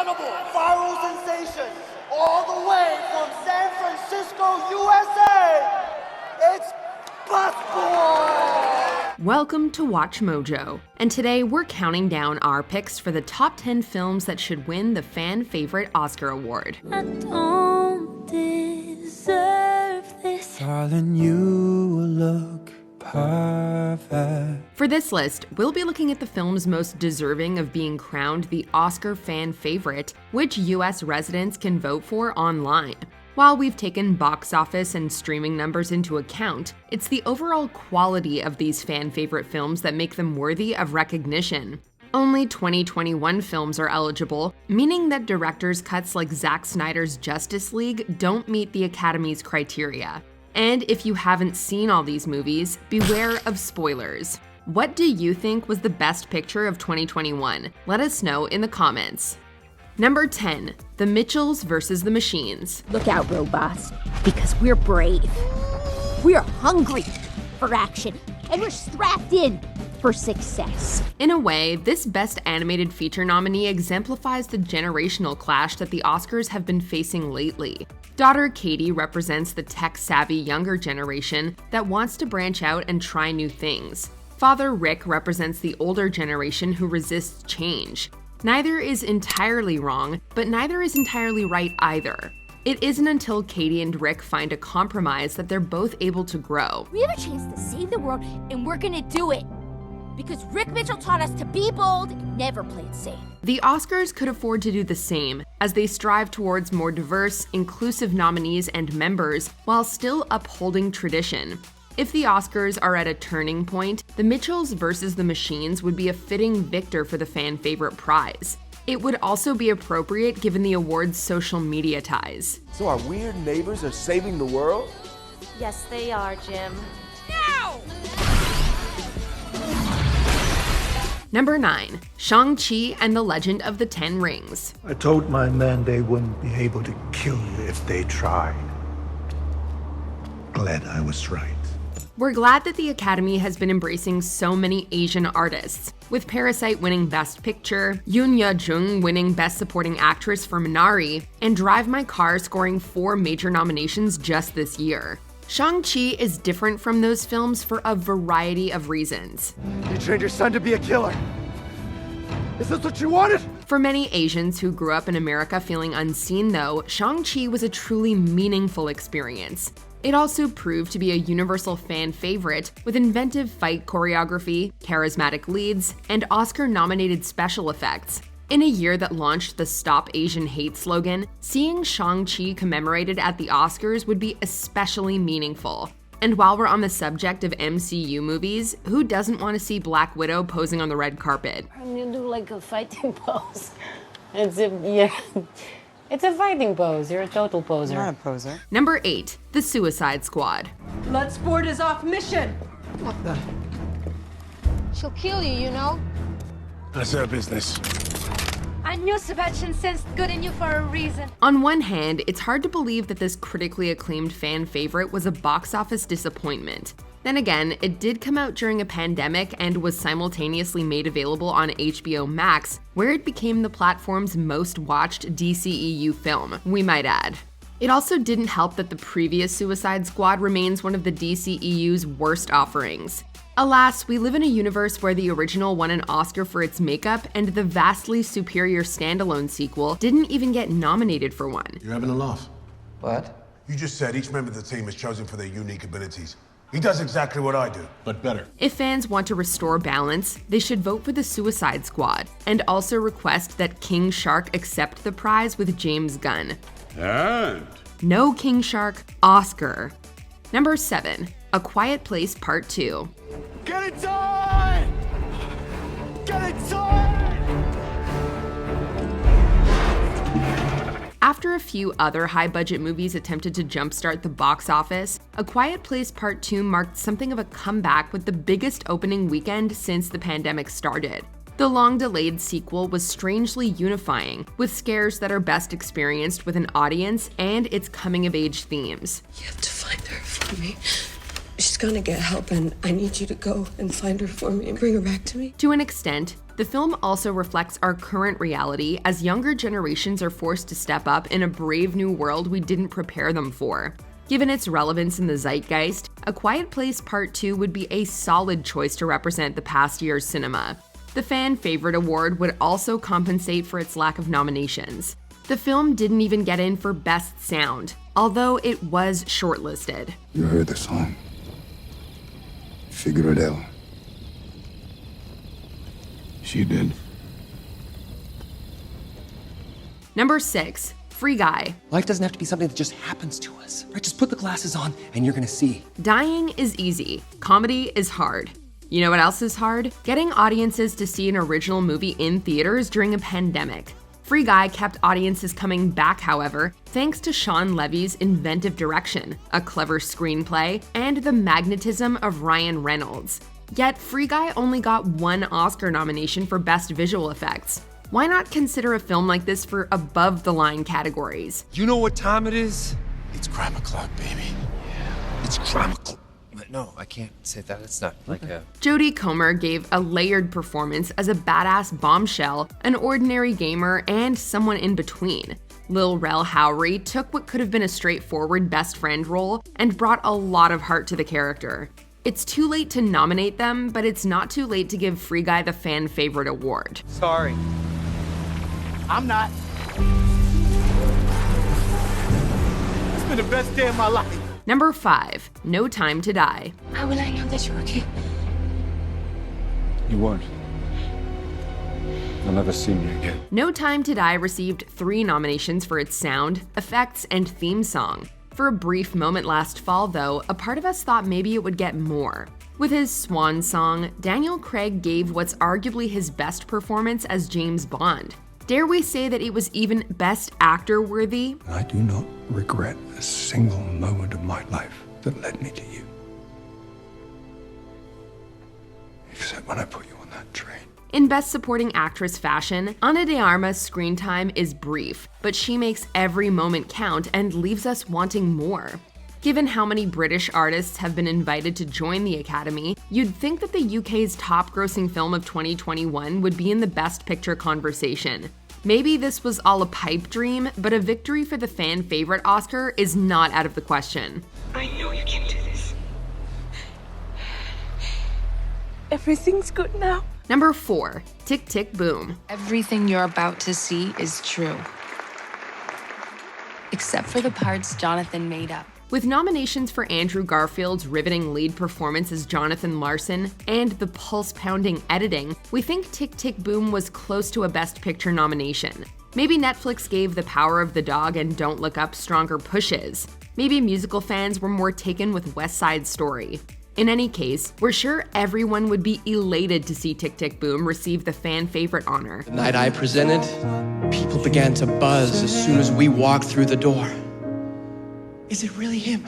incredible viral sensation all the way from San Francisco, USA. It's possible. Welcome to Watch Mojo, and today we're counting down our picks for the top 10 films that should win the fan favorite Oscar award. I don't deserve this. Darling, you look perfect. For this list, we'll be looking at the films most deserving of being crowned the Oscar fan favorite, which US residents can vote for online. While we've taken box office and streaming numbers into account, it's the overall quality of these fan favorite films that make them worthy of recognition. Only 2021 films are eligible, meaning that director's cuts like Zack Snyder's Justice League don't meet the Academy's criteria. And if you haven't seen all these movies, beware of spoilers. What do you think was the best picture of 2021? Let us know in the comments. Number 10, The Mitchells vs. the Machines. Look out, robots, because we're brave. We're hungry for action, and we're strapped in for success. In a way, this Best Animated Feature nominee exemplifies the generational clash that the Oscars have been facing lately. Daughter Katie represents the tech-savvy younger generation that wants to branch out and try new things. Father Rick represents the older generation who resists change. Neither is entirely wrong, but neither is entirely right either. It isn't until Katie and Rick find a compromise that they're both able to grow. We have a chance to save the world, and we're gonna do it. Because Rick Mitchell taught us to be bold and never play it safe. The Oscars could afford to do the same, as they strive towards more diverse, inclusive nominees and members while still upholding tradition. If the Oscars are at a turning point, The Mitchells vs. the Machines would be a fitting victor for the fan favorite prize. It would also be appropriate given the award's social media ties. So our weird neighbors are saving the world? Yes, they are, Jim. Now! Number 9, Shang-Chi and the Legend of the Ten Rings. I told my men they wouldn't be able to kill you if they tried. Glad I was right. We're glad that the Academy has been embracing so many Asian artists, with Parasite winning Best Picture, Yoon Ye-jung winning Best Supporting Actress for Minari, and Drive My Car scoring 4 major nominations just this year. Shang-Chi is different from those films for a variety of reasons. You trained your son to be a killer. Is this what you wanted? For many Asians who grew up in America feeling unseen, though, Shang-Chi was a truly meaningful experience. It also proved to be a universal fan favorite with inventive fight choreography, charismatic leads, and Oscar-nominated special effects. In a year that launched the Stop Asian Hate slogan, seeing Shang-Chi commemorated at the Oscars would be especially meaningful. And while we're on the subject of MCU movies, who doesn't want to see Black Widow posing on the red carpet? You do like a fighting pose. It's a fighting pose. You're a total poser. I'm not a poser. Number 8, The Suicide Squad. Bloodsport is off mission. What the? She'll kill you, you know? That's her business. I knew Sebastian sensed good in you for a reason. On one hand, it's hard to believe that this critically acclaimed fan favorite was a box office disappointment. Then again, it did come out during a pandemic and was simultaneously made available on HBO Max, where it became the platform's most watched DCEU film, we might add. It also didn't help that the previous Suicide Squad remains one of the DCEU's worst offerings. Alas, we live in a universe where the original won an Oscar for its makeup, and the vastly superior standalone sequel didn't even get nominated for one. You're having a laugh. What? You just said each member of the team is chosen for their unique abilities. He does exactly what I do, but better. If fans want to restore balance, they should vote for the Suicide Squad, and also request that King Shark accept the prize with James Gunn. And? No King Shark, Oscar. Number 7, A Quiet Place Part 2. Get it done! Get it done! After a few other high-budget movies attempted to jumpstart the box office, A Quiet Place Part 2 marked something of a comeback with the biggest opening weekend since the pandemic started. The long-delayed sequel was strangely unifying, with scares that are best experienced with an audience and its coming-of-age themes. You have to find her for me. She's gonna get help, and I need you to go and find her for me and bring her back to me. To an extent, The film also reflects our current reality as younger generations are forced to step up in a brave new world we didn't prepare them for. Given its relevance in the zeitgeist, A Quiet Place Part 2 would be a solid choice to represent the past year's cinema. The Fan Favorite Award would also compensate for its lack of nominations. The film didn't even get in for Best Sound, although it was shortlisted. You heard the song. Figure it out. She did. Number 6. Free Guy. Life doesn't have to be something that just happens to us. Right? Just put the glasses on and you're gonna see. Dying is easy. Comedy is hard. You know what else is hard? Getting audiences to see an original movie in theaters during a pandemic. Free Guy kept audiences coming back, however, thanks to Shawn Levy's inventive direction, a clever screenplay, and the magnetism of Ryan Reynolds. Yet, Free Guy only got one Oscar nomination for Best Visual Effects. Why not consider a film like this for above-the-line categories? You know what time it is? It's crime o'clock, baby. Yeah. It's crime o'clock. No, I can't say that. It's not like a... Jodie Comer gave a layered performance as a badass bombshell, an ordinary gamer, and someone in between. Lil Rel Howery took what could have been a straightforward best friend role and brought a lot of heart to the character. It's too late to nominate them, but it's not too late to give Free Guy the Fan Favorite Award. Sorry. I'm not. It's been the best day of my life. Number 5. No Time to Die. How will I know that you're okay? You won't. I'll never see you again. No Time to Die received 3 nominations for its sound, effects, and theme song. For a brief moment last fall, though, a part of us thought maybe it would get more. With his swan song, Daniel Craig gave what's arguably his best performance as James Bond. Dare we say that it was even Best Actor worthy? I do not regret a single moment of my life that led me to you. Except when I put you on that train. In Best Supporting Actress fashion, Ana de Armas' screen time is brief, but she makes every moment count and leaves us wanting more. Given how many British artists have been invited to join the Academy, you'd think that the UK's top-grossing film of 2021 would be in the Best Picture conversation. Maybe this was all a pipe dream, but a victory for the fan favorite Oscar is not out of the question. I know you can do this. Everything's good now. Number 4. Tick Tick Boom. Everything you're about to see is true. Except for the parts Jonathan made up. With nominations for Andrew Garfield's riveting lead performance as Jonathan Larson and the pulse-pounding editing, we think Tick Tick Boom was close to a Best Picture nomination. Maybe Netflix gave The Power of the Dog and Don't Look Up stronger pushes. Maybe musical fans were more taken with West Side Story. In any case, we're sure everyone would be elated to see Tick Tick Boom receive the fan favorite honor. The night I presented, people began to buzz as soon as we walked through the door. Is it really him?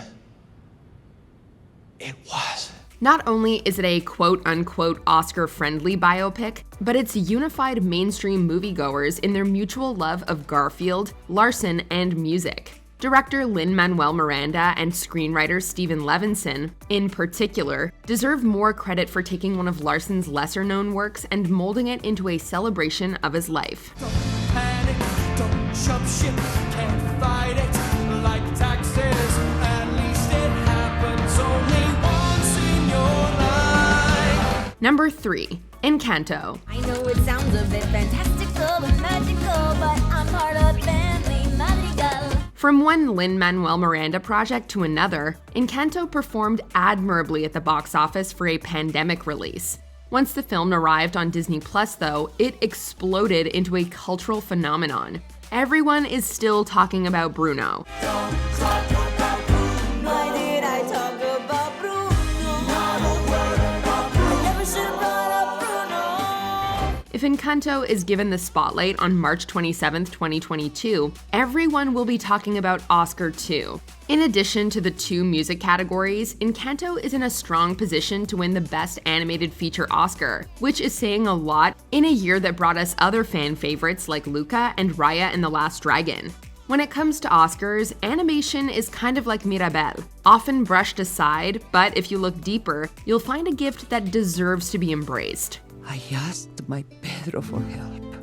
It was. Not only is it a quote-unquote Oscar-friendly biopic, but it's unified mainstream moviegoers in their mutual love of Garfield, Larson, and music. Director Lin-Manuel Miranda and screenwriter Stephen Levinson, in particular, deserve more credit for taking one of Larson's lesser-known works and molding it into a celebration of his life. Don't panic, don't jump ship, can't fight it like taxes. At least it happens only once in your life. Number 3. Encanto. I know it sounds a bit fantastical and magical, but I'm part of family Madrigal. From one Lin-Manuel Miranda project to another, Encanto performed admirably at the box office for a pandemic release. Once the film arrived on Disney Plus, though, it exploded into a cultural phenomenon. Everyone is still talking about Bruno. Why did I talk about Bruno? I never should have brought up Bruno. If Encanto is given the spotlight on March 27, 2022, everyone will be talking about Oscar too. In addition to the 2 music categories, Encanto is in a strong position to win the Best Animated Feature Oscar, which is saying a lot in a year that brought us other fan favorites like Luca and Raya and the Last Dragon. When it comes to Oscars, animation is kind of like Mirabel, often brushed aside, but if you look deeper, you'll find a gift that deserves to be embraced. I asked my Pedro for help.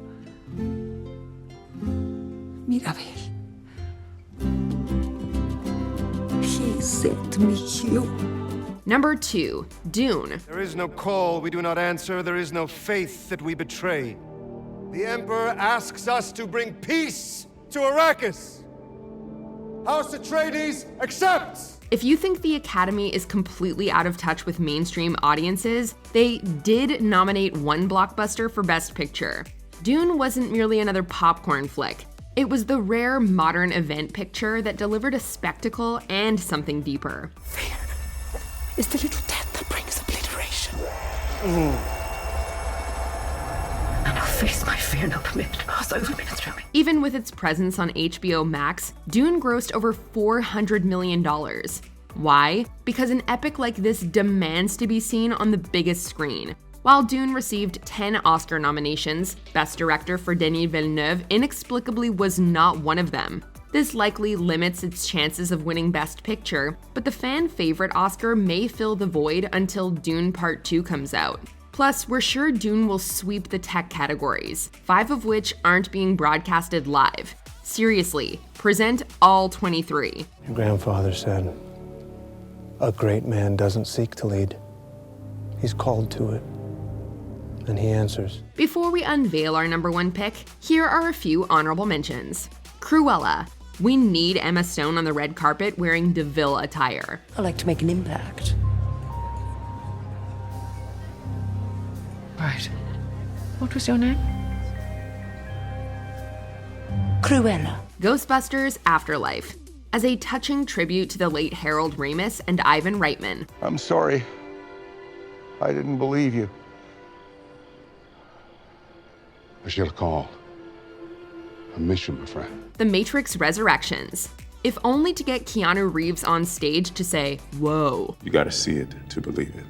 Mirabel. He sent me you. Number 2, Dune. There is no call we do not answer. There is no faith that we betray. The Emperor asks us to bring peace to Arrakis. House Atreides accepts! If you think the Academy is completely out of touch with mainstream audiences, they did nominate one blockbuster for Best Picture. Dune wasn't merely another popcorn flick. It was the rare modern event picture that delivered a spectacle and something deeper. Fear is the little death that brings obliteration. And I'll face my fear, no permit to pass over me through me. Even with its presence on HBO Max, Dune grossed over $400 million. Why? Because an epic like this demands to be seen on the biggest screen. While Dune received 10 Oscar nominations, Best Director for Denis Villeneuve inexplicably was not one of them. This likely limits its chances of winning Best Picture, but the fan favorite Oscar may fill the void until Dune Part 2 comes out. Plus, we're sure Dune will sweep the tech categories, 5 of which aren't being broadcasted live. Seriously, present all 23. Your grandfather said, "A great man doesn't seek to lead. He's called to it." And he answers. Before we unveil our number 1 pick, here are a few honorable mentions. Cruella. We need Emma Stone on the red carpet wearing DeVille attire. I like to make an impact. Right. What was your name? Cruella. Ghostbusters Afterlife. As a touching tribute to the late Harold Ramis and Ivan Reitman. I'm sorry. I didn't believe you. I should have called. I miss you, my friend. The Matrix Resurrections. If only to get Keanu Reeves on stage to say, "Whoa." You gotta see it to believe it.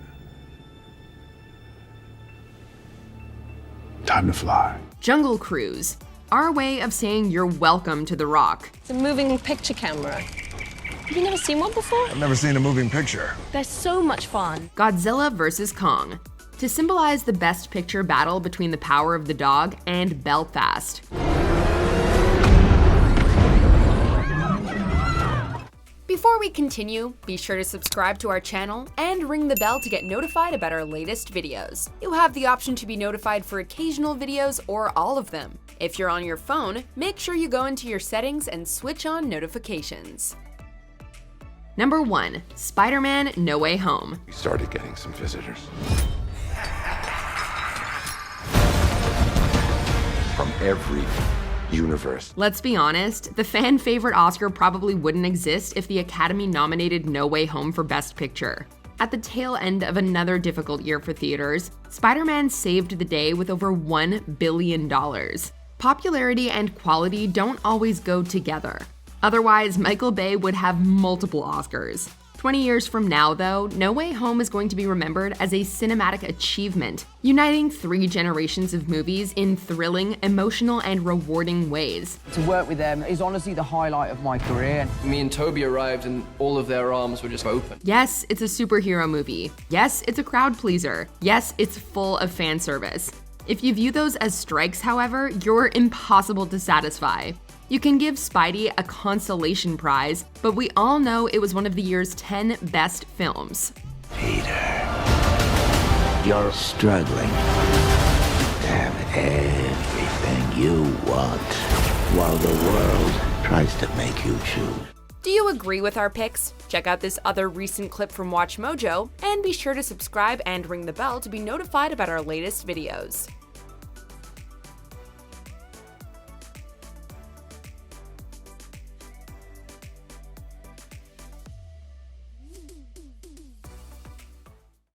Time to fly. Jungle Cruise. Our way of saying you're welcome to The Rock. It's a moving picture camera. Have you never seen one before? I've never seen a moving picture. They're so much fun. Godzilla vs. Kong. To symbolize the Best Picture battle between The Power of the Dog and Belfast. Before we continue, be sure to subscribe to our channel and ring the bell to get notified about our latest videos. You'll have the option to be notified for occasional videos or all of them. If you're on your phone, make sure you go into your settings and switch on notifications. Number 1, Spider-Man: No Way Home. We started getting some visitors. From every universe. Let's be honest, the fan favorite Oscar probably wouldn't exist if the Academy nominated No Way Home for Best Picture. At the tail end of another difficult year for theaters, Spider-Man saved the day with over $1 billion. Popularity and quality don't always go together. Otherwise, Michael Bay would have multiple Oscars. 20 years from now, though, No Way Home is going to be remembered as a cinematic achievement, uniting 3 generations of movies in thrilling, emotional, and rewarding ways. To work with them is honestly the highlight of my career. Me and Toby arrived and all of their arms were just open. Yes, it's a superhero movie. Yes, it's a crowd pleaser. Yes, it's full of fan service. If you view those as strikes, however, you're impossible to satisfy. You can give Spidey a consolation prize, but we all know it was one of the year's 10 best films. Peter, you're struggling to have everything you want while the world tries to make you choose. Do you agree with our picks? Check out this other recent clip from WatchMojo, and be sure to subscribe and ring the bell to be notified about our latest videos.